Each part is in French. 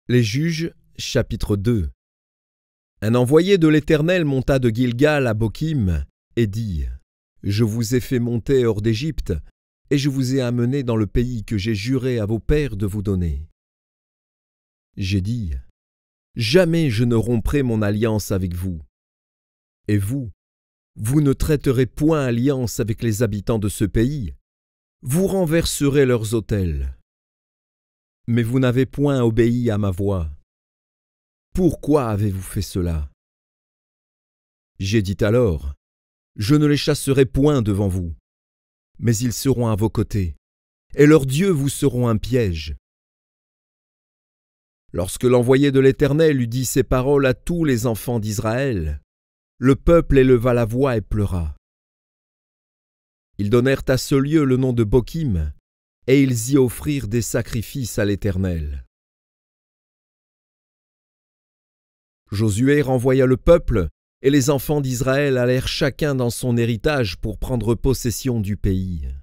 Les Juges, chapitre 2. Un envoyé de l'Éternel monta de Gilgal à Bokim et dit : Je vous ai fait monter hors d'Égypte, et je vous ai amené dans le pays que j'ai juré à vos pères de vous donner. J'ai dit : Jamais je ne romprai mon alliance avec vous. Et vous, vous ne traiterez point alliance avec les habitants de ce pays, vous renverserez leurs autels. Mais vous n'avez point obéi à ma voix. Pourquoi avez-vous fait cela? J'ai dit alors : Je ne les chasserai point devant vous, mais ils seront à vos côtés, et leurs dieux vous seront un piège. Lorsque l'envoyé de l'Éternel eut dit ces paroles à tous les enfants d'Israël, le peuple éleva la voix et pleura. Ils donnèrent à ce lieu le nom de Bokim, et ils y offrirent des sacrifices à l'Éternel. Josué renvoya le peuple, et les enfants d'Israël allèrent chacun dans son héritage pour prendre possession du pays.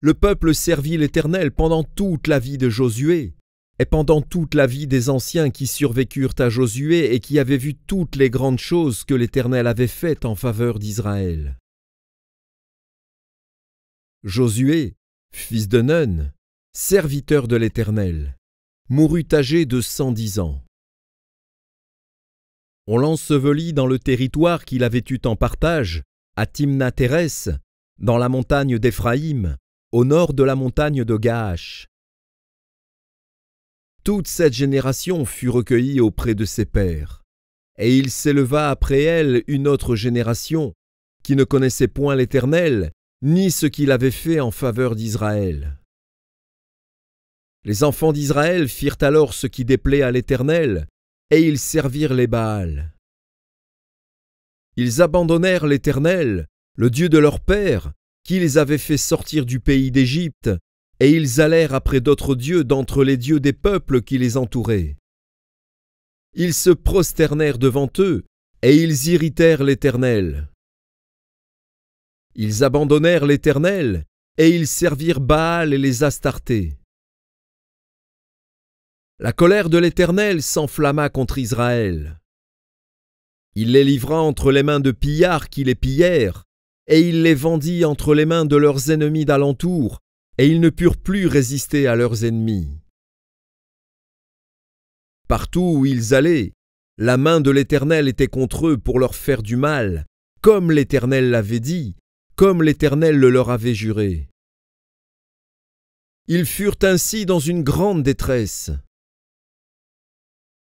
Le peuple servit l'Éternel pendant toute la vie de Josué, et pendant toute la vie des anciens qui survécurent à Josué et qui avaient vu toutes les grandes choses que l'Éternel avait faites en faveur d'Israël. Josué, fils de Nun, serviteur de l'Éternel, mourut âgé de 110 ans. On l'ensevelit dans le territoire qu'il avait eu en partage, à Timnath-Hérès, dans la montagne d'Éphraïm, au nord de la montagne de Gaash. Toute cette génération fut recueillie auprès de ses pères, et il s'éleva après elle une autre génération, qui ne connaissait point l'Éternel, ni ce qu'il avait fait en faveur d'Israël. Les enfants d'Israël firent alors ce qui déplaît à l'Éternel, et ils servirent les Baals. Ils abandonnèrent l'Éternel, le Dieu de leur père, qui les avait fait sortir du pays d'Égypte, et ils allèrent après d'autres dieux d'entre les dieux des peuples qui les entouraient. Ils se prosternèrent devant eux, et ils irritèrent l'Éternel. Ils abandonnèrent l'Éternel, et ils servirent Baal et les Astartés. La colère de l'Éternel s'enflamma contre Israël. Il les livra entre les mains de pillards qui les pillèrent, et il les vendit entre les mains de leurs ennemis d'alentour, et ils ne purent plus résister à leurs ennemis. Partout où ils allaient, la main de l'Éternel était contre eux pour leur faire du mal, comme l'Éternel l'avait dit, comme l'Éternel le leur avait juré. Ils furent ainsi dans une grande détresse.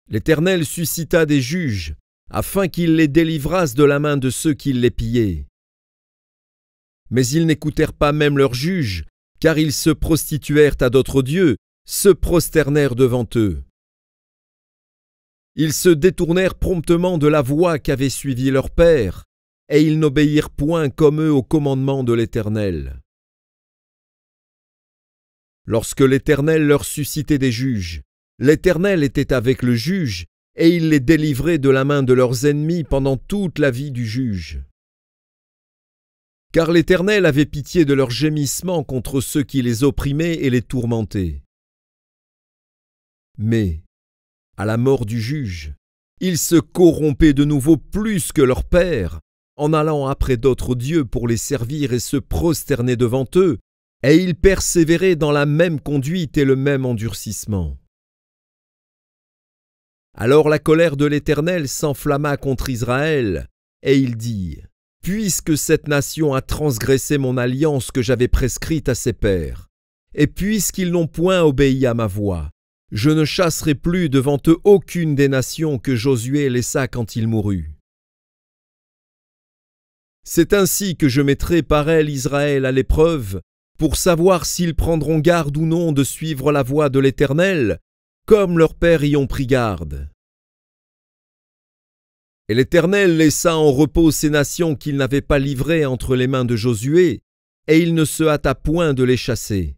L'Éternel suscita des juges, afin qu'ils les délivrassent de la main de ceux qui les pillaient. Mais ils n'écoutèrent pas même leurs juges, car ils se prostituèrent à d'autres dieux, se prosternèrent devant eux. Ils se détournèrent promptement de la voie qu'avait suivie leur père, et ils n'obéirent point comme eux au commandement de l'Éternel. Lorsque l'Éternel leur suscitait des juges, l'Éternel était avec le juge, et il les délivrait de la main de leurs ennemis pendant toute la vie du juge. Car l'Éternel avait pitié de leurs gémissements contre ceux qui les opprimaient et les tourmentaient. Mais, à la mort du juge, ils se corrompaient de nouveau plus que leur père, en allant après d'autres dieux pour les servir et se prosterner devant eux, et ils persévéraient dans la même conduite et le même endurcissement. Alors la colère de l'Éternel s'enflamma contre Israël, et il dit : Puisque cette nation a transgressé mon alliance que j'avais prescrite à ses pères, et puisqu'ils n'ont point obéi à ma voix, je ne chasserai plus devant eux aucune des nations que Josué laissa quand il mourut. C'est ainsi que je mettrai par elle Israël à l'épreuve, pour savoir s'ils prendront garde ou non de suivre la voie de l'Éternel, comme leurs pères y ont pris garde. Et l'Éternel laissa en repos ces nations qu'il n'avait pas livrées entre les mains de Josué, et il ne se hâta point de les chasser.